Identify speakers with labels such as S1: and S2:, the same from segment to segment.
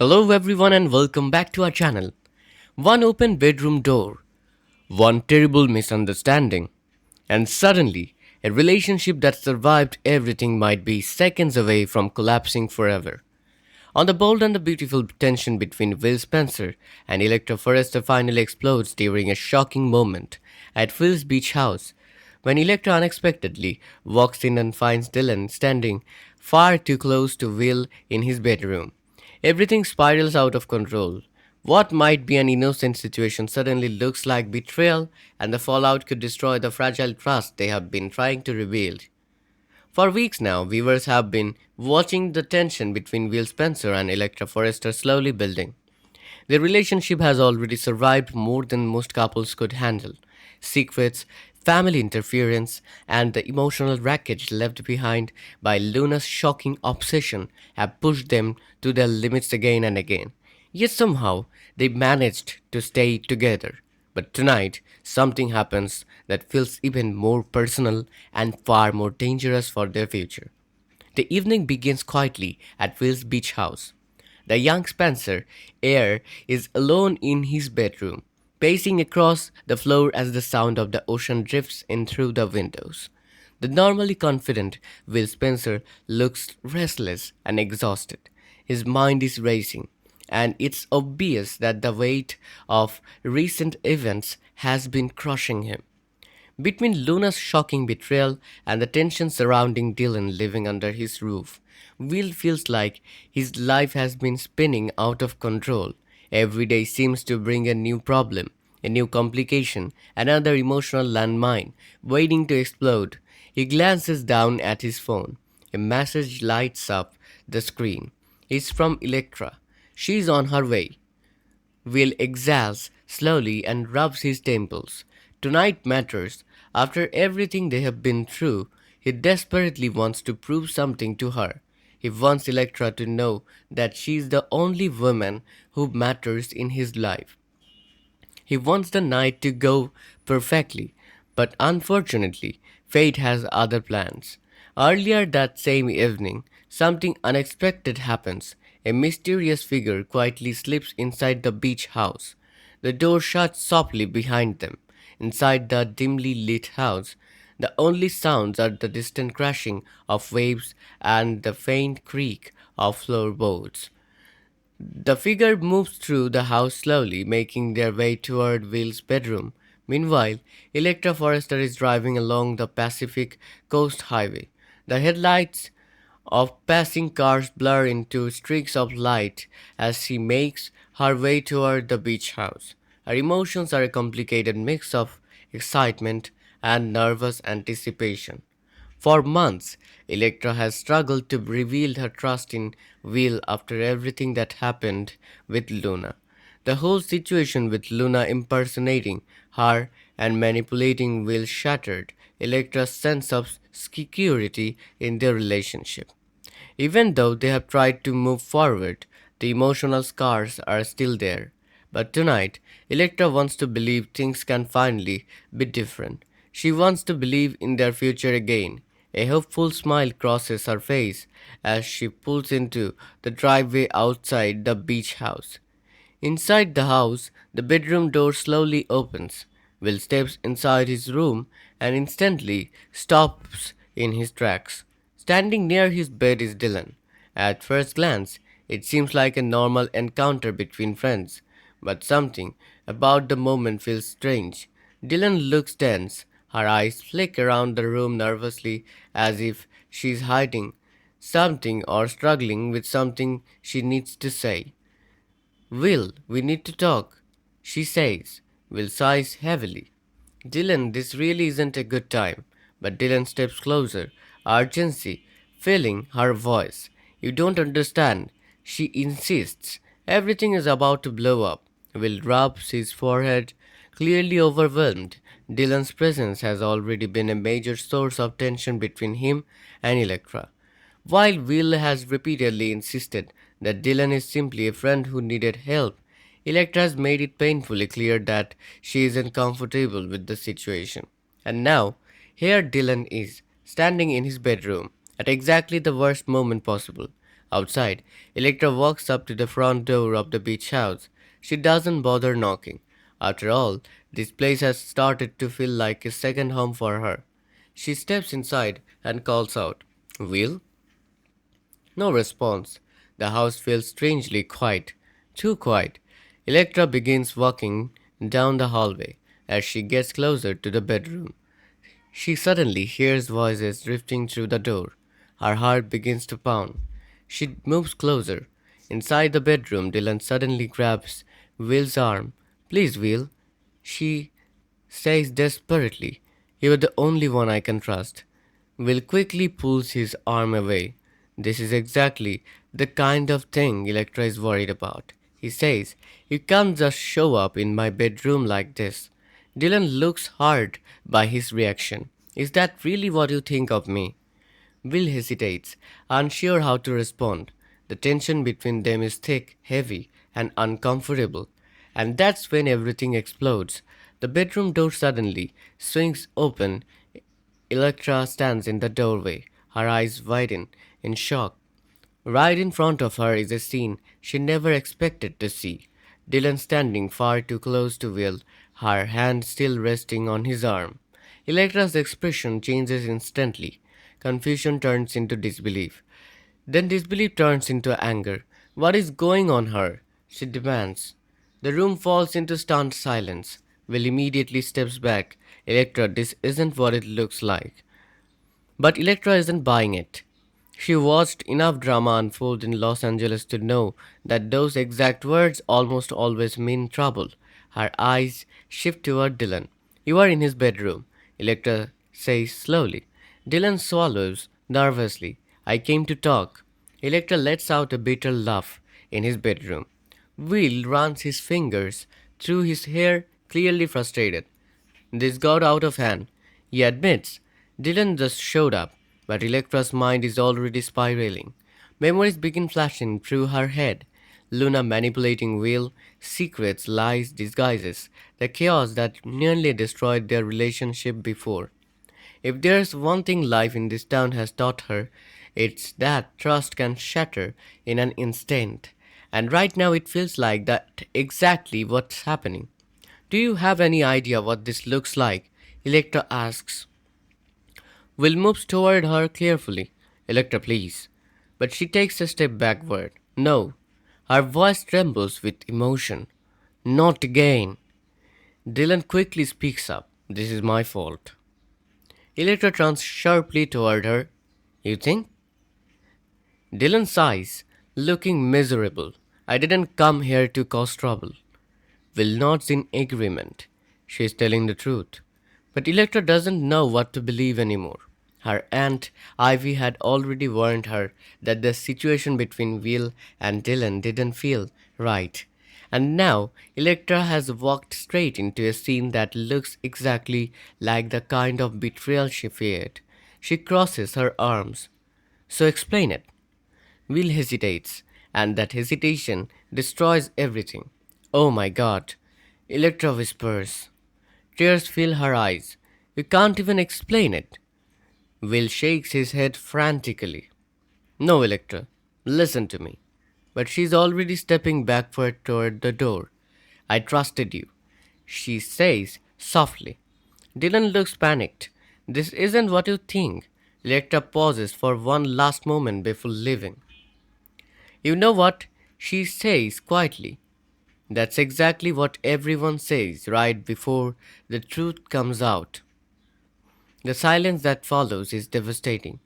S1: Hello everyone and welcome back to our channel. One open bedroom door, one terrible misunderstanding, and suddenly a relationship that survived everything might be seconds away from collapsing forever. On the bold and the beautiful tension between Will Spencer and Electra Forrester finally explodes during a shocking moment at Will's beach house when Electra unexpectedly walks in and finds Dylan standing far too close to Will in his bedroom. Everything spirals out of control. What might be an innocent situation suddenly looks like betrayal, and the fallout could destroy the fragile trust they have been trying to rebuild. For weeks now, viewers have been watching the tension between Will Spencer and Electra Forrester slowly building. Their relationship has already survived more than most couples could handle. Secrets, family interference, and the emotional wreckage left behind by Luna's shocking obsession have pushed them to their limits again and again. Yet somehow, they managed to stay together. But tonight, something happens that feels even more personal and far more dangerous for their future. The evening begins quietly at Will's beach house. The young Spencer, heir, is alone in his bedroom, pacing across the floor as the sound of the ocean drifts in through the windows. The normally confident Will Spencer looks restless and exhausted. His mind is racing, and it's obvious that the weight of recent events has been crushing him. Between Luna's shocking betrayal and the tension surrounding Dylan living under his roof, Will feels like his life has been spinning out of control. Every day seems to bring a new problem, a new complication, another emotional landmine waiting to explode. He glances down at his phone. A message lights up the screen. It's from Electra. She's on her way. Will exhales slowly and rubs his temples. Tonight matters. After everything they have been through, he desperately wants to prove something to her. He wants Electra to know that she is the only woman who matters in his life. He wants the night to go perfectly, but unfortunately, fate has other plans. Earlier that same evening, something unexpected happens. A mysterious figure quietly slips inside the beach house. The door shuts softly behind them. Inside the dimly lit house, the only sounds are the distant crashing of waves and the faint creak of floorboards. The figure moves through the house slowly, making their way toward Will's bedroom. Meanwhile, Electra Forrester is driving along the Pacific Coast Highway. The headlights of passing cars blur into streaks of light as she makes her way toward the beach house. Her emotions are a complicated mix of excitement and nervous anticipation. For months, Electra has struggled to reveal her trust in Will after everything that happened with Luna. The whole situation with Luna impersonating her and manipulating Will shattered Electra's sense of security in their relationship. Even though they have tried to move forward, the emotional scars are still there. But tonight, Electra wants to believe things can finally be different. She wants to believe in their future again. A hopeful smile crosses her face as she pulls into the driveway outside the beach house. Inside the house, the bedroom door slowly opens. Will steps inside his room and instantly stops in his tracks. Standing near his bed is Dylan. At first glance, it seems like a normal encounter between friends, but something about the moment feels strange. Dylan looks tense. Her eyes flick around the room nervously as if she's hiding something or struggling with something she needs to say. Will, we need to talk, she says. Will sighs heavily. Dylan, this really isn't a good time. But Dylan steps closer, urgency filling her voice. You don't understand. She insists. Everything is about to blow up. Will rubs his forehead, clearly overwhelmed. Dylan's presence has already been a major source of tension between him and Electra. While Will has repeatedly insisted that Dylan is simply a friend who needed help, Electra has made it painfully clear that she isn't comfortable with the situation. And now, here Dylan is, standing in his bedroom, at exactly the worst moment possible. Outside, Electra walks up to the front door of the beach house. She doesn't bother knocking. After all, this place has started to feel like a second home for her. She steps inside and calls out, Will? No response. The house feels strangely quiet. Too quiet. Electra begins walking down the hallway. As she gets closer to the bedroom, she suddenly hears voices drifting through the door. Her heart begins to pound. She moves closer. Inside the bedroom, Dylan suddenly grabs Will's arm. Please, Will. She says desperately, "You are the only one I can trust." Will quickly pulls his arm away. This is exactly the kind of thing Electra is worried about. He says, "You can't just show up in my bedroom like this." Dylan looks hurt by his reaction. Is that really what you think of me? Will hesitates, unsure how to respond. The tension between them is thick, heavy, and uncomfortable. And that's when everything explodes. The bedroom door suddenly swings open. Electra stands in the doorway, her eyes widen in shock. Right in front of her is a scene she never expected to see. Dylan standing far too close to Will, her hand still resting on his arm. Electra's expression changes instantly. Confusion turns into disbelief. Then disbelief turns into anger. What is going on here? She demands. The room falls into stunned silence. Will immediately steps back. Electra, this isn't what it looks like. But Electra isn't buying it. She watched enough drama unfold in Los Angeles to know that those exact words almost always mean trouble. Her eyes shift toward Dylan. You are in his bedroom, Electra says slowly. Dylan swallows nervously. I came to talk. Electra lets out a bitter laugh in his bedroom. Will runs his fingers through his hair, clearly frustrated. This got out of hand. He admits Dylan just showed up, but Electra's mind is already spiraling. Memories begin flashing through her head. Luna manipulating Will, secrets, lies, disguises, the chaos that nearly destroyed their relationship before. If there's one thing life in this town has taught her, it's that trust can shatter in an instant. And right now it feels like that exactly what's happening. Do you have any idea what this looks like? Electra asks. Will moves toward her carefully. Electra, please. But she takes a step backward. No. Her voice trembles with emotion. Not again. Dylan quickly speaks up. This is my fault. Electra turns sharply toward her. You think? Dylan sighs, looking miserable. I didn't come here to cause trouble. Will nods in agreement. She is telling the truth. But Electra doesn't know what to believe anymore. Her aunt Ivy had already warned her that the situation between Will and Dylan didn't feel right. And now Electra has walked straight into a scene that looks exactly like the kind of betrayal she feared. She crosses her arms. So explain it. Will hesitates, and that hesitation destroys everything. Oh my god, Electra whispers. Tears fill her eyes. You can't even explain it. Will shakes his head frantically. No, Electra, listen to me. But she's already stepping backward toward the door. I trusted you, she says softly. Dylan looks panicked. This isn't what you think. Electra pauses for one last moment before leaving. You know what? She says quietly. That's exactly what everyone says right before the truth comes out. The silence that follows is devastating.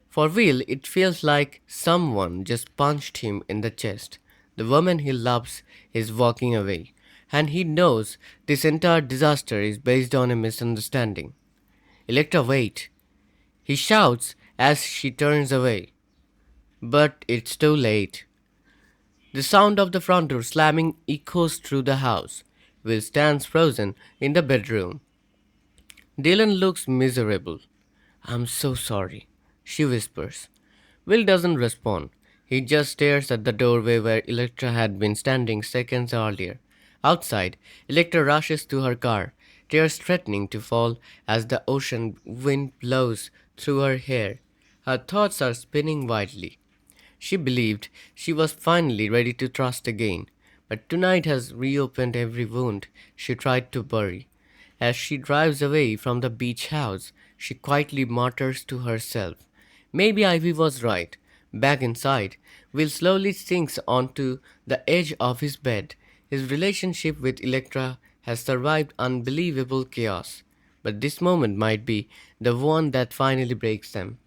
S1: For Will, it feels like someone just punched him in the chest. The woman he loves is walking away, and he knows this entire disaster is based on a misunderstanding. Electra, wait! He shouts as she turns away. But it's too late. The sound of the front door slamming echoes through the house. Will stands frozen in the bedroom. Dylan looks miserable. I'm so sorry, she whispers. Will doesn't respond. He just stares at the doorway where Electra had been standing seconds earlier. Outside, Electra rushes to her car, tears threatening to fall as the ocean wind blows through her hair. Her thoughts are spinning wildly. She believed she was finally ready to trust again, but tonight has reopened every wound she tried to bury. As she drives away from the beach house, she quietly mutters to herself, maybe Ivy was right. Back inside, Will slowly sinks onto the edge of his bed. His relationship with Electra has survived unbelievable chaos, but this moment might be the one that finally breaks them.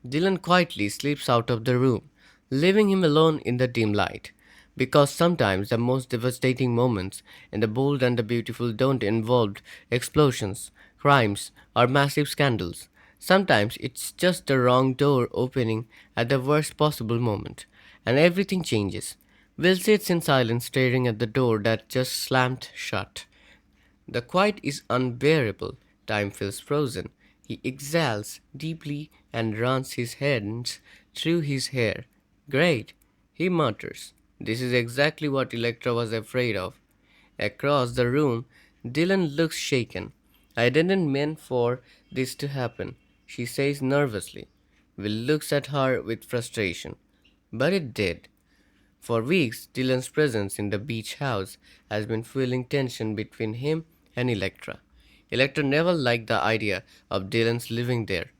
S1: Dylan quietly slips out of the room, leaving him alone in the dim light. Because sometimes the most devastating moments in The Bold and the Beautiful don't involve explosions, crimes, or massive scandals. Sometimes it's just the wrong door opening at the worst possible moment, and everything changes. Will sits in silence, staring at the door that just slammed shut. The quiet is unbearable. Time feels frozen. He exhales deeply and runs his hands through his hair. Great, he mutters. This is exactly what Electra was afraid of. Across the room, Dylan looks shaken. I didn't mean for this to happen, she says nervously. Will looks at her with frustration. But it did. For weeks, Dylan's presence in the beach house has been fueling tension between him and Electra. Electra never liked the idea of Dylan's living there,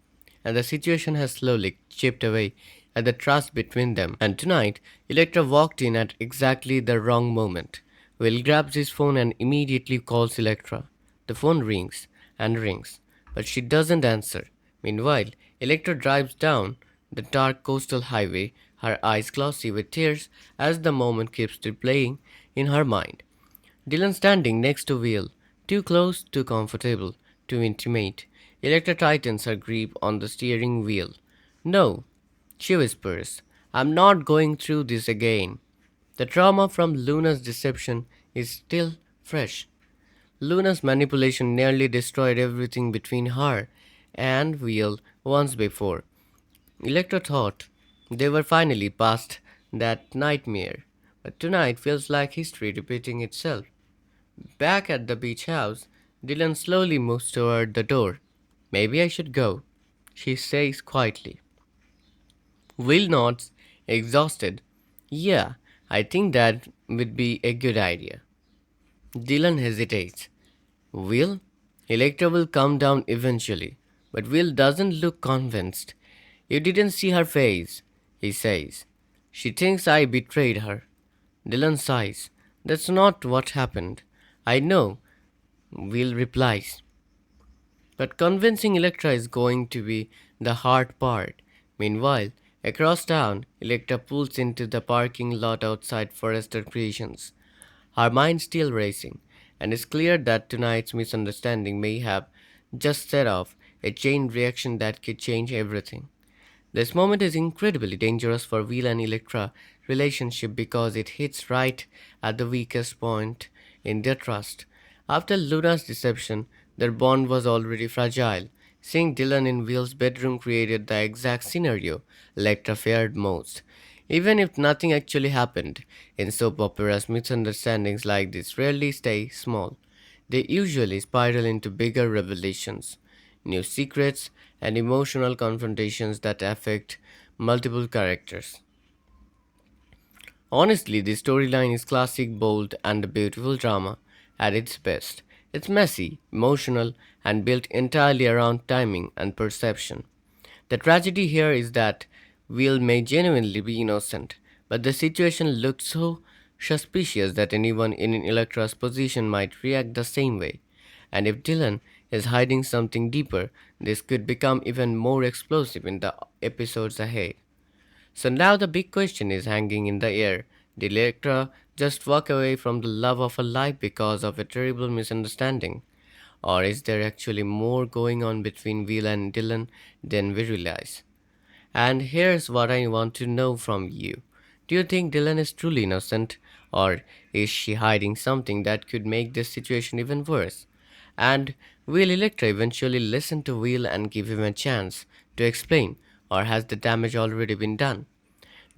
S1: and the situation has slowly chipped away at the trust between them. And tonight, Electra walked in at exactly the wrong moment. Will grabs his phone and immediately calls Electra. The phone rings and rings, but she doesn't answer. Meanwhile, Electra drives down the dark coastal highway, her eyes glossy with tears as the moment keeps replaying in her mind. Dylan standing next to Will, too close, too comfortable, too intimate. Electra tightens her grip on the steering wheel. No, she whispers, I'm not going through this again. The trauma from Luna's deception is still fresh. Luna's manipulation nearly destroyed everything between her and Will once before. Electra thought they were finally past that nightmare, but tonight feels like history repeating itself. Back at the beach house, Dylan slowly moves toward the door. Maybe I should go, she says quietly. Will nods, exhausted. Yeah, I think that would be a good idea. Dylan hesitates. Will? Electra will come down eventually, but Will doesn't look convinced. You didn't see her face, he says. She thinks I betrayed her. Dylan sighs. That's not what happened. I know, Will replies. But convincing Electra is going to be the hard part. Meanwhile, across town, Electra pulls into the parking lot outside Forrester Creations. Her mind still racing, and it's clear that tonight's misunderstanding may have just set off a chain reaction that could change everything. This moment is incredibly dangerous for Will and Electra relationship because it hits right at the weakest point in their trust. After Luna's deception, their bond was already fragile. Seeing Dylan in Will's bedroom created the exact scenario Electra feared most. Even if nothing actually happened, in soap operas, misunderstandings like this rarely stay small. They usually spiral into bigger revelations, new secrets, and emotional confrontations that affect multiple characters. Honestly, this storyline is classic, bold, and a beautiful drama at its best. It's messy, emotional, and built entirely around timing and perception. The tragedy here is that Will may genuinely be innocent, but the situation looked so suspicious that anyone in Electra's position might react the same way. And if Dylan is hiding something deeper, this could become even more explosive in the episodes ahead. So now the big question is hanging in the air. Did Electra just walk away from the love of her life because of a terrible misunderstanding? Or is there actually more going on between Will and Dylan than we realize? And here's what I want to know from you. Do you think Dylan is truly innocent, or is she hiding something that could make this situation even worse? And will Electra eventually listen to Will and give him a chance to explain, or has the damage already been done?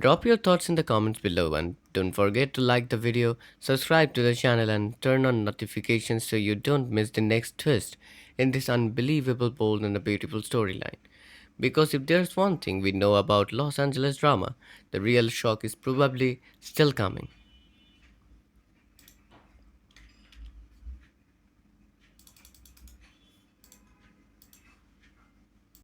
S1: Drop your thoughts in the comments below and don't forget to like the video, subscribe to the channel and turn on notifications so you don't miss the next twist in this unbelievable, bold and a beautiful storyline. Because if there's one thing we know about Los Angeles drama, the real shock is probably still coming.